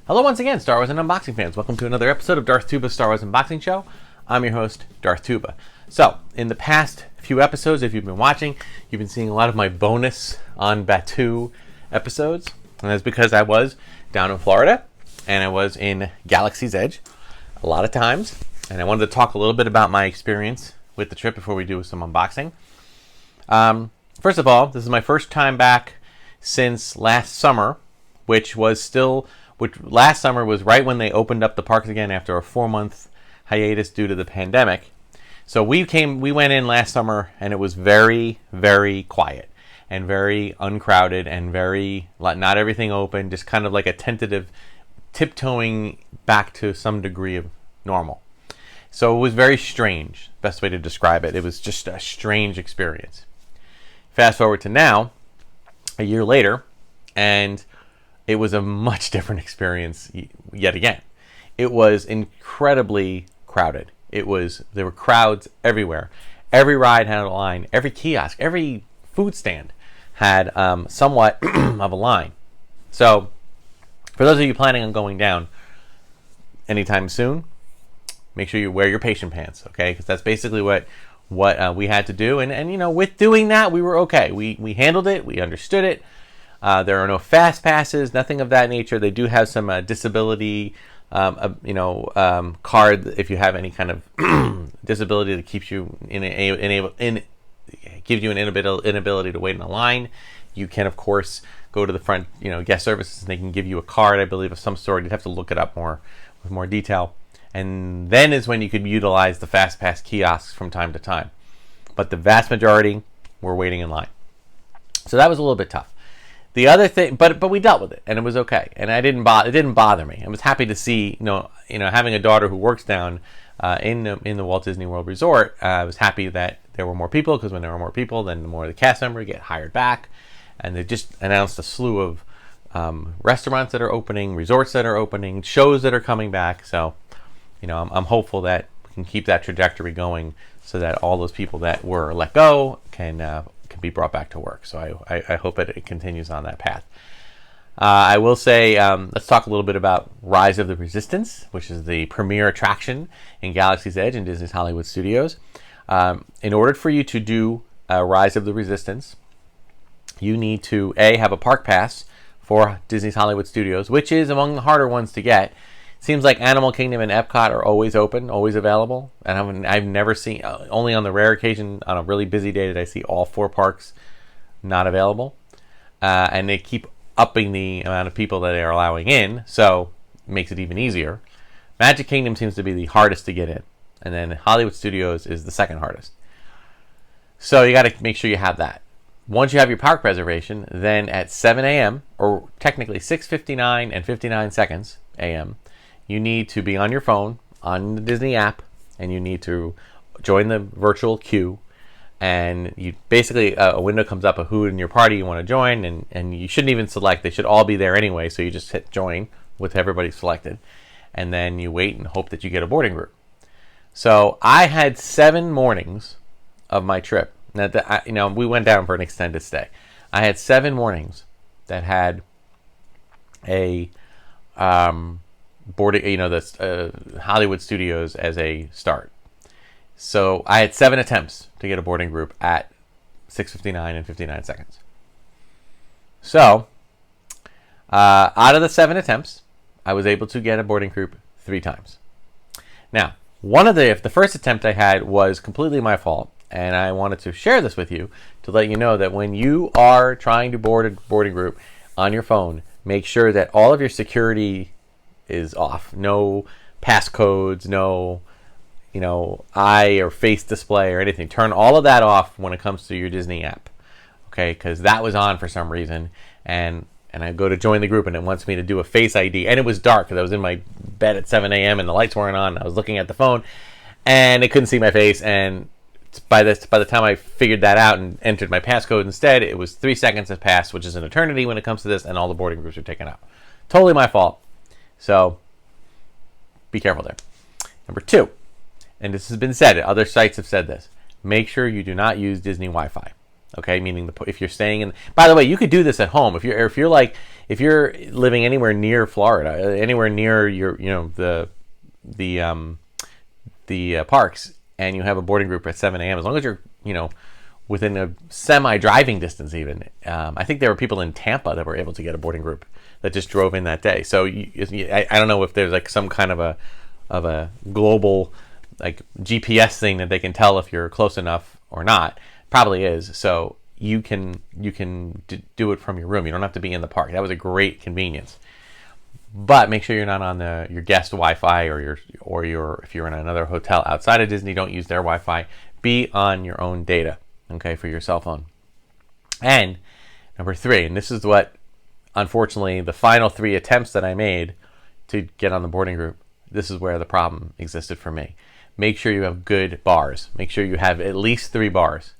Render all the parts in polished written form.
Hello once again, Star Wars and unboxing fans. Welcome to another episode of Darth Tuba's Star Wars Unboxing Show. I'm your host, Darth Tuba. So, in the past few episodes, if you've been watching, you've been seeing a lot of my bonus on Batuu episodes. And that's because I was down in Florida, and I was in Galaxy's Edge a lot of times. And I wanted to talk a little bit about my experience with the trip before we do some unboxing. First of all, this is my first time back since last summer, which last summer was right when they opened up the parks again after a 4-month hiatus due to the pandemic. So we went in last summer, and it was very, very quiet and very uncrowded and not everything open, just kind of like a tentative tiptoeing back to some degree of normal. So it was very strange, best way to describe it. It was just a strange experience. Fast forward to now, a year later, and it was a much different experience yet again. It was incredibly crowded. There were crowds everywhere. Every ride had a line. Every kiosk, every food stand had somewhat of a line. So, for those of you planning on going down anytime soon, make sure you wear your patient pants, okay? Because that's basically what we had to do. And you know, with doing that, we were okay. We handled it. We understood it. There are no fast passes, nothing of that nature. They do have some disability, card if you have any kind of disability that keeps you gives you an inability to wait in a line. You can, of course, go to the front, guest services, and they can give you a card, I believe, of some sort. You'd have to look it up with more detail. And then is when you could utilize the fast pass kiosks from time to time. But the vast majority were waiting in line. So that was a little bit tough. The other thing, but we dealt with it, and it was okay, and it didn't bother me. I was happy to see, having a daughter who works down in the Walt Disney World Resort. I was happy that there were more people, because when there were more people, then the more the cast members get hired back, and they just announced a slew of restaurants that are opening, resorts that are opening, shows that are coming back. So, I'm hopeful that we can keep that trajectory going, so that all those people that were let go can be brought back to work. So I hope it continues on that path. I will say, let's talk a little bit about Rise of the Resistance, which is the premier attraction in Galaxy's Edge in Disney's Hollywood Studios. In order for you to do Rise of the Resistance, you need to have a park pass for Disney's Hollywood Studios, which is among the harder ones to get. Seems like Animal Kingdom and Epcot are always open, always available. And I've never seen, only on the rare occasion on a really busy day did I see all 4 parks not available. And they keep upping the amount of people that they're allowing in, so it makes it even easier. Magic Kingdom seems to be the hardest to get in. And then Hollywood Studios is the second hardest. So you got to make sure you have that. Once you have your park reservation, then at 7 a.m., or technically 6:59 and 59 seconds a.m., you need to be on your phone, on the Disney app, and you need to join the virtual queue. And you basically, a window comes up of who in your party you want to join, and you shouldn't even select. They should all be there anyway, so you just hit join with everybody selected. And then you wait and hope that you get a boarding group. So I had 7 mornings of my trip. Now, we went down for an extended stay. I had 7 mornings that had a boarding, the Hollywood Studios as a start. So I had 7 attempts to get a boarding group at 6:59 and 59 seconds. So out of the 7 attempts, I was able to get a boarding group 3 times. Now, the first attempt I had was completely my fault, and I wanted to share this with you to let you know that when you are trying to board a boarding group on your phone, make sure that all of your security is off. No passcodes, no eye or face display or anything. Turn all of that off when it comes to your Disney app, okay? Because that was on for some reason, and I go to join the group, and it wants me to do a Face ID, and it was dark because I was in my bed at 7 a.m. and the lights weren't on. I was looking at the phone, and it couldn't see my face. And by the time I figured that out and entered my passcode instead, it was 3 seconds have passed, which is an eternity when it comes to this, and all the boarding groups are taken out. Totally my fault. So be careful there. Number 2, and this has been said, other sites have said this, make sure you do not use Disney Wi-Fi. Okay, meaning if you're staying in. By the way, you could do this at home if you're living anywhere near Florida, anywhere near your the parks, and you have a boarding group at 7 a.m. As long as you're within a semi-driving distance, even. I think there were people in Tampa that were able to get a boarding group that just drove in that day. So I don't know if there's like some kind of a global like GPS thing that they can tell if you're close enough or not. Probably is. So you can do it from your room. You don't have to be in the park. That was a great convenience. But make sure you're not on your guest Wi-Fi or if you're in another hotel outside of Disney, don't use their Wi-Fi. Be on your own data, okay, for your cell phone. And number 3, and this is what, unfortunately, the final 3 attempts that I made to get on the boarding group, this is where the problem existed for me. Make sure you have good bars. Make sure you have at least 3 bars.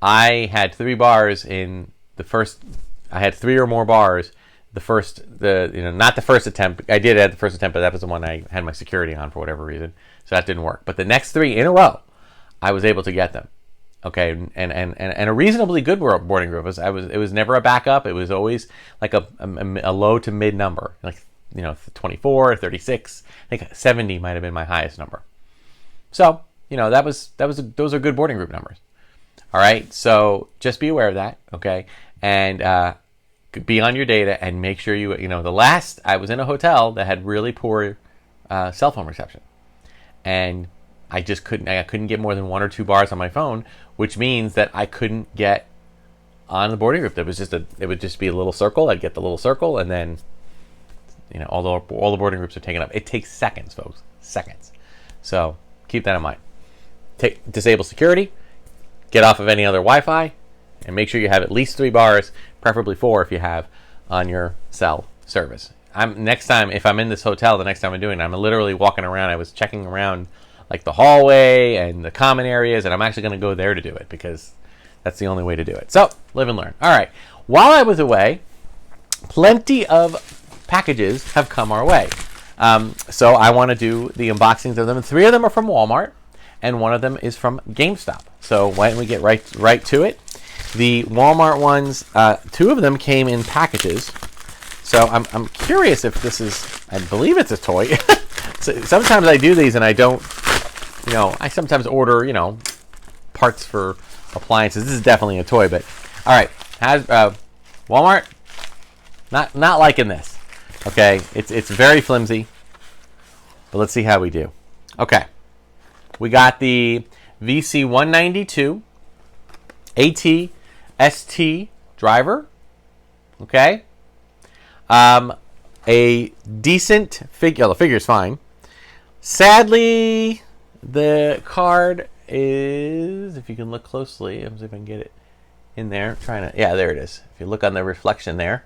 I had 3 bars in the first. I had 3 or more bars. Not the first attempt. I did have the first attempt, but that was the one I had my security on for whatever reason, so that didn't work. But the next 3 in a row, I was able to get them. Okay, and a reasonably good boarding group. It was never a backup. It was always like a low to mid number, like 24, 36. I think 70 might have been my highest number. So those are good boarding group numbers. All right, so just be aware of that. Okay, and be on your data and make sure the last I was in a hotel that had really poor cell phone reception, and I couldn't get more than 1 or 2 bars on my phone, which means that I couldn't get on the boarding group. It would just be a little circle. I'd get the little circle, and then all the boarding groups are taken up. It takes seconds, folks, seconds. So keep that in mind. Disable security, get off of any other Wi-Fi, and make sure you have at least 3 bars, preferably 4 if you have, on your cell service. Next time, if I'm in this hotel, the next time I'm doing it, I'm literally walking around. I was checking around like the hallway and the common areas, and I'm actually going to go there to do it because that's the only way to do it. So, live and learn. All right. While I was away, plenty of packages have come our way. So I want to do the unboxings of them. And 3 of them are from Walmart, and 1 of them is from Gamestop. So why don't we get right to it? The Walmart ones, 2 of them came in packages. So I'm curious if this is, I believe it's a toy. So sometimes I do these and I don't, I sometimes order, parts for appliances. This is definitely a toy, but all right. Has Walmart not liking this. Okay, it's very flimsy, but let's see how we do. Okay, we got the VC192 AT-ST driver. Okay, a decent figure. The figure's fine. Sadly, the card is, if you can look closely, let's see if I can get it in there. Yeah, there it is. If you look on the reflection there,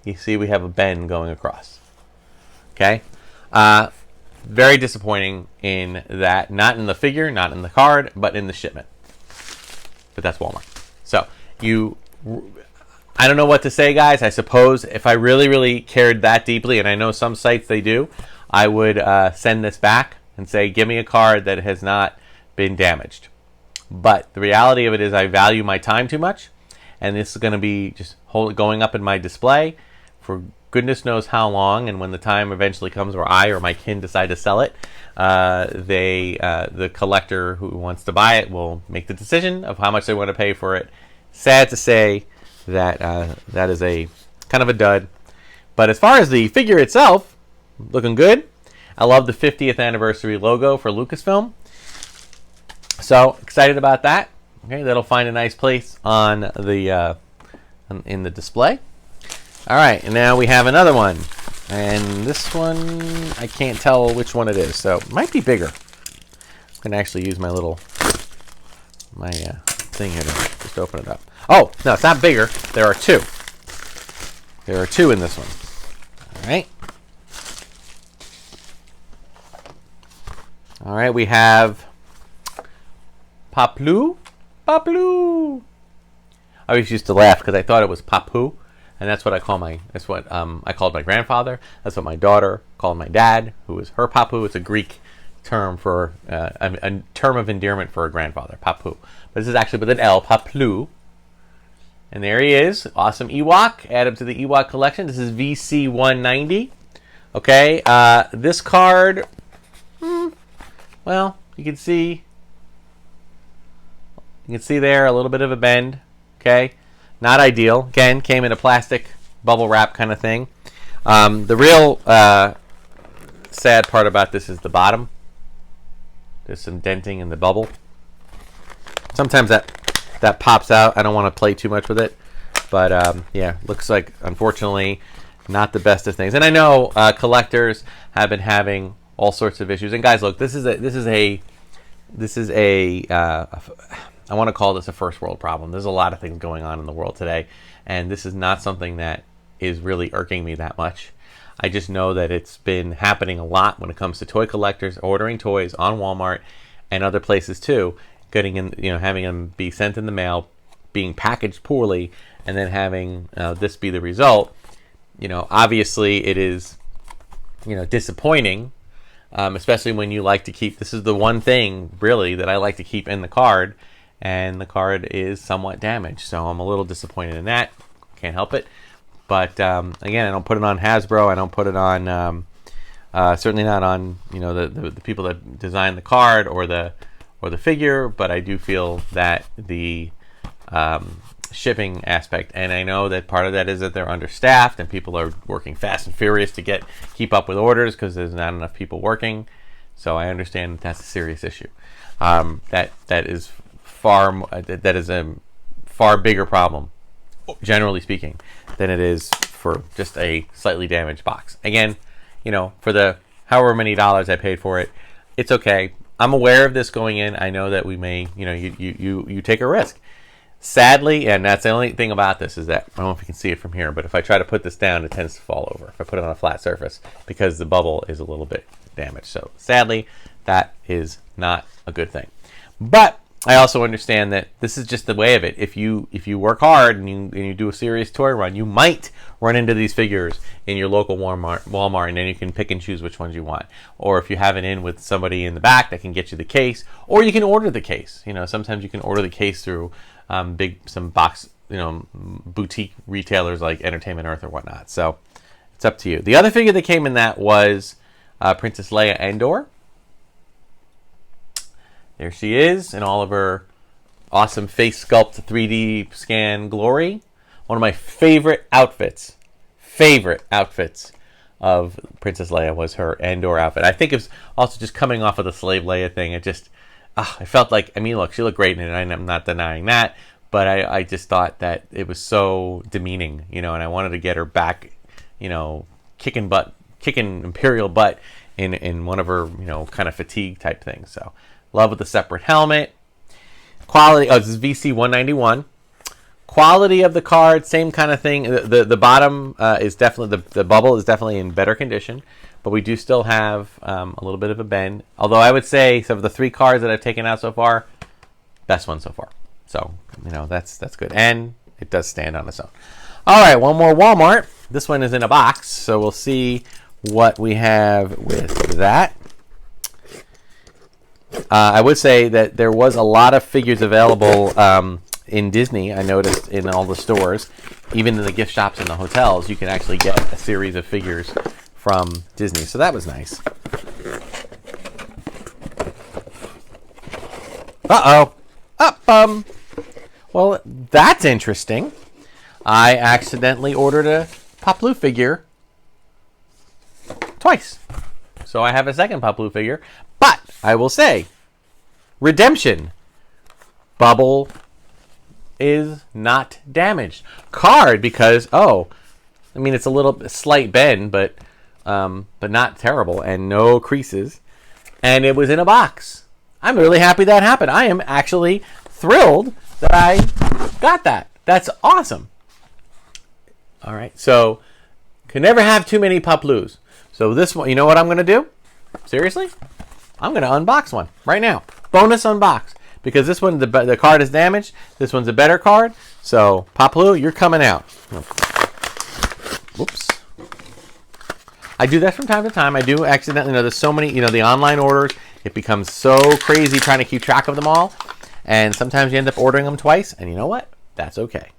you see we have a bend going across. Okay, very disappointing in that. Not in the figure, not in the card, but in the shipment. But that's Walmart. So I don't know what to say, guys. I suppose if I really cared that deeply, and I know some sites they do, I would send this back and say, give me a card that has not been damaged. But the reality of it is I value my time too much, and this is going to be just going up in my display for goodness knows how long. And when the time eventually comes where I or my kin decide to sell it, the collector who wants to buy it will make the decision of how much they want to pay for it. Sad to say that that is a kind of a dud. But as far as the figure itself, looking good. I love the 50th anniversary logo for Lucasfilm. So excited about that. Okay, that'll find a nice place on the in the display. All right, and now we have another one, and this one I can't tell which one it is, so it might be bigger. I'm gonna actually use my thing here to just open it up. Oh no, it's not bigger. There are 2. There are 2 in this one. All right. All right, we have Paploo. I always used to laugh because I thought it was Papu, and that's what I called my grandfather. That's what my daughter called my dad, who was her Papu. It's a Greek term for a term of endearment for a grandfather, Papu. But this is actually with an L, Paplu. And there he is, awesome Ewok. Add him to the Ewok collection. This is VC 190. Okay, this card, well, you can see there a little bit of a bend. Okay, not ideal. Again, came in a plastic bubble wrap kind of thing. The real sad part about this is the bottom. There's some denting in the bubble. Sometimes that pops out. I don't want to play too much with it, but yeah, looks like, unfortunately, not the best of things. And I know collectors have been having all sorts of issues. And guys, look, this is a I want to call this a first world problem. There's a lot of things going on in the world today, and this is not something that is really irking me that much. I just know that it's been happening a lot when it comes to toy collectors ordering toys on Walmart and other places too, getting in, having them be sent in the mail, being packaged poorly, and then having this be the result. Obviously it is, disappointing, especially when you like to keep. This is the one thing really that I like to keep in the card, and the card is somewhat damaged, so I'm a little disappointed in that. Can't help it. But again, I don't put it on Hasbro. I don't put it on certainly not on the people that designed the card or the figure. But I do feel that the shipping aspect, and I know that part of that is that they're understaffed and people are working fast and furious to keep up with orders because there's not enough people working. So I understand that that's a serious issue. That is a far bigger problem, generally speaking, than it is for just a slightly damaged box. Again, for the however many dollars I paid for it, it's okay. I'm aware of this going in. I know that we may, you take a risk. Sadly, and that's the only thing about this, is that I don't know if you can see it from here, but if I try to put this down, it tends to fall over if I put it on a flat surface because the bubble is a little bit damaged. So sadly, that is not a good thing. But I also understand that this is just the way of it. If you work hard and you do a serious toy run, you might run into these figures in your local Walmart, and then you can pick and choose which ones you want. Or if you have it in with somebody in the back that can get you the case, or you can order the case. Sometimes you can order the case through some box, boutique retailers like Entertainment Earth or whatnot. So it's up to you. The other figure that came in that was Princess Leia Endor. There she is in all of her awesome face sculpt 3D scan glory. One of my favorite outfits of Princess Leia was her Endor outfit. I think it was also just coming off of the Slave Leia thing. I felt like, look, she looked great in it, and I'm not denying that, but I just thought that it was so demeaning, and I wanted to get her back, kicking Imperial butt in one of her, kind of fatigue type things. So love with the separate helmet. Quality, this is VC 191. Quality of the card, same kind of thing. The bottom is definitely, the bubble is definitely in better condition, but we do still have a little bit of a bend. Although I would say, some of the 3 cards that I've taken out so far, best one so far. So, that's good. And it does stand on its own. All right, one more Walmart. This one is in a box, so we'll see what we have with that. I would say that there was a lot of figures available in Disney. I noticed in all the stores, even in the gift shops and the hotels, you can actually get a series of figures from Disney. So that was nice. Well, that's interesting. I accidentally ordered a Paplu figure twice. So I have a second Paplu figure. But I will say, redemption. Bubble is not damaged. Card, because, it's a slight bend, but not terrible, and no creases. And it was in a box. I'm really happy that happened. I am actually thrilled that I got that. That's awesome. All right, so can never have too many Paplus. So this one, you know what I'm going to do? Seriously? I'm going to unbox one right now. Bonus unbox. Because this one, the card is damaged. This one's a better card. So, Paplu, you're coming out. Whoops. I do that from time to time. I do accidentally, there's so many, the online orders. it becomes so crazy trying to keep track of them all. And sometimes you end up ordering them twice. And you know what? That's okay.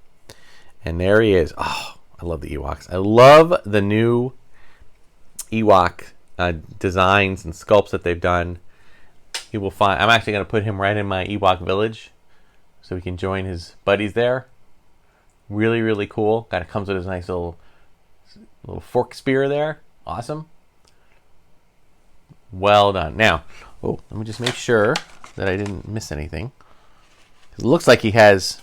And there he is. Oh, I love the Ewoks. I love the new Ewok designs and sculpts that they've done. You will find. I'm actually going to put him right in my Ewok village, so we can join his buddies there. Really, really cool. Kind of comes with his nice little fork spear there. Awesome. Well done. Now, let me just make sure that I didn't miss anything. It looks like he has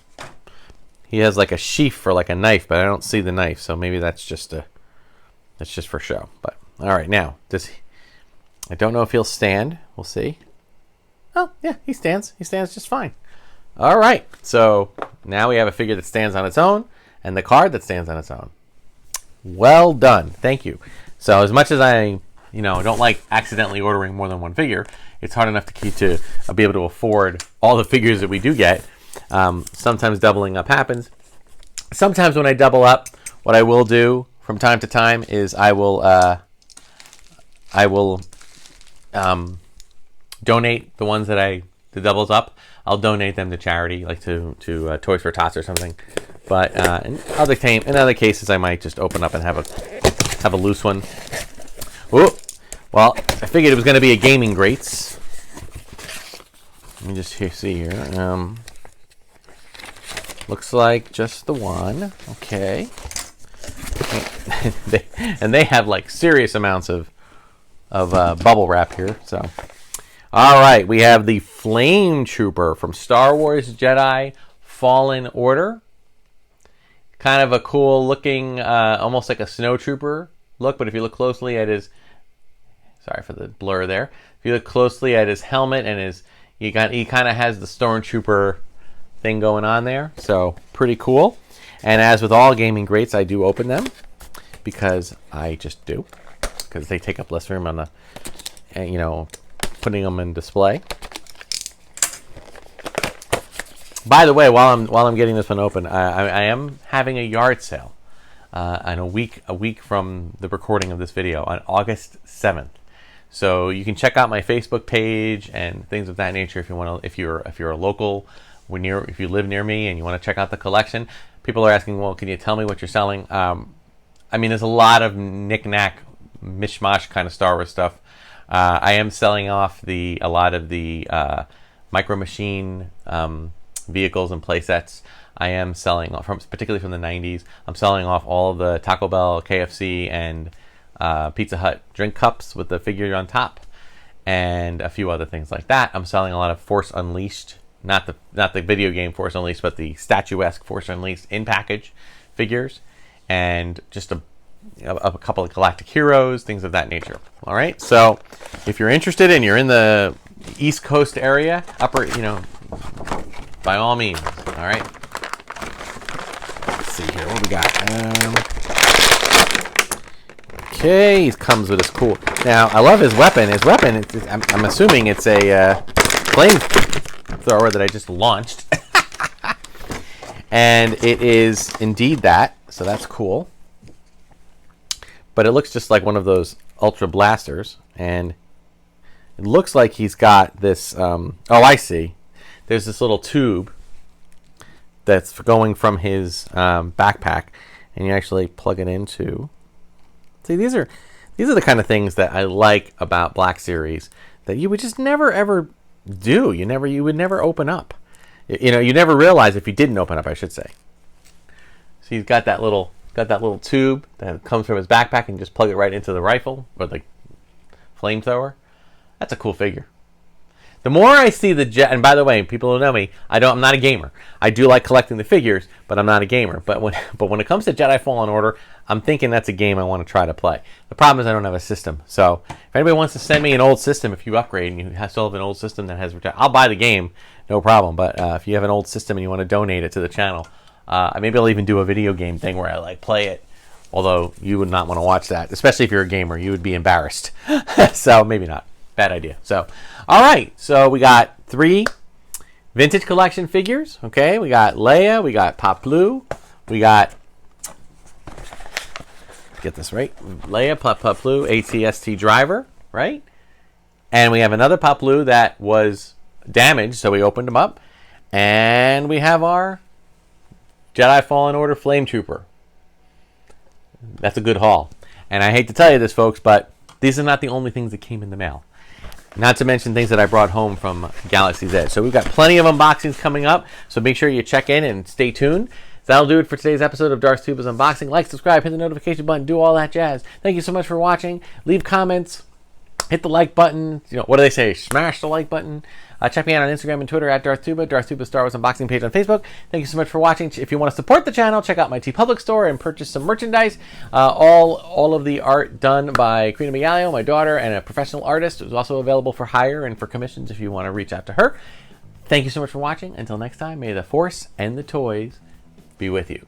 like a sheath for like a knife, but I don't see the knife, so maybe that's just for show. But all right, now I don't know if he'll stand. We'll see. Oh yeah, he stands. He stands just fine. All right, so now we have a figure that stands on its own and the card that stands on its own. Well done. Thank you. So as much as I don't like accidentally ordering more than one figure, it's hard enough to be able to afford all the figures that we do get. Sometimes doubling up happens. Sometimes when I double up, what I will do from time to time is I will donate the ones that the doubles up. I'll donate them to charity, like to Toys for Tots or something. But in other cases, I might just open up and have a loose one. Ooh. Well, I figured it was going to be a gaming grates. Let me just see here. Looks like just the one. Okay. They have like serious amounts of bubble wrap here. So, all right, we have the Flame Trooper from Star Wars Jedi Fallen Order. Kind of a cool looking, almost like a snowtrooper look. But if you look closely at his, sorry for the blur there. If you look closely at his helmet and he kind of has the stormtrooper thing going on there. So pretty cool. And as with all gaming greats, I do open them because I just do, because they take up less room on the, putting them in display. By the way, while I'm getting this one open, I am having a yard sale, and a week from the recording of this video on August 7th. So you can check out my Facebook page and things of that nature if you want to. If you're a local, if you live near me and you want to check out the collection. People are asking, well, can you tell me what you're selling? There's a lot of knick-knack, mishmash kind of Star Wars stuff. I am selling off a lot of the Micro Machine vehicles and playsets. I am selling off, particularly from the 90s. I'm selling off all of the Taco Bell, KFC, and Pizza Hut drink cups with the figure on top, and a few other things like that. I'm selling a lot of Force Unleashed, not the video game Force Unleashed, but the statuesque Force Unleashed in package figures, and just a couple of Galactic Heroes, things of that nature. All right, so if you're interested and you're in the East Coast area, by all means. All right. Let's see here. What we got? Okay, he comes with his cool. Now, I love his weapon. His weapon, I'm assuming it's a flamethrower that I just launched. And it is indeed that, so that's cool. But it looks just like one of those Ultra Blasters. And it looks like he's got this... I see. There's this little tube that's going from his backpack, and you actually plug it into. See, these are the kind of things that I like about Black Series that you would just never ever do. You would never open up. You never realize if you didn't open up, I should say. So he's got that little tube that comes from his backpack, and just plug it right into the rifle or the flamethrower. That's a cool figure. The more I see the jet, and by the way, people who know me, I'm not a gamer. I do like collecting the figures, but I'm not a gamer. But when it comes to Jedi Fallen Order, I'm thinking that's a game I want to try to play. The problem is I don't have a system. So if anybody wants to send me an old system, if you upgrade and you still have an old system that has, I'll buy the game, no problem. But if you have an old system and you want to donate it to the channel, maybe I'll even do a video game thing where I play it. Although you would not want to watch that, especially if you're a gamer, you would be embarrassed. So maybe not. Bad idea. So, all right. So we got 3 vintage collection figures. Okay, we got Leia, we got Pop Blue, we got, get this right, Leia, Pop Blue, ATST driver, right? And we have another Pop Blue that was damaged, so we opened them up. And we have our Jedi Fallen Order Flame Trooper. That's a good haul. And I hate to tell you this, folks, but these are not the only things that came in the mail. Not to mention things that I brought home from Galaxy's Edge. So we've got plenty of unboxings coming up, so make sure you check in and stay tuned. That'll do it for today's episode of Darth Tuba's Unboxing. Like, subscribe, hit the notification button, do all that jazz. Thank you so much for watching. Leave comments. Hit the like button. You know, what do they say? Smash the like button. Check me out on Instagram and Twitter at Darth Tuba, Darth Tuba's Star Wars Unboxing page on Facebook. Thank you so much for watching. If you want to support the channel, check out my TeePublic store and purchase some merchandise. All of the art done by Karina Migalio, my daughter, and a professional artist, is also available for hire and for commissions if you want to reach out to her. Thank you so much for watching. Until next time, may the Force and the toys be with you.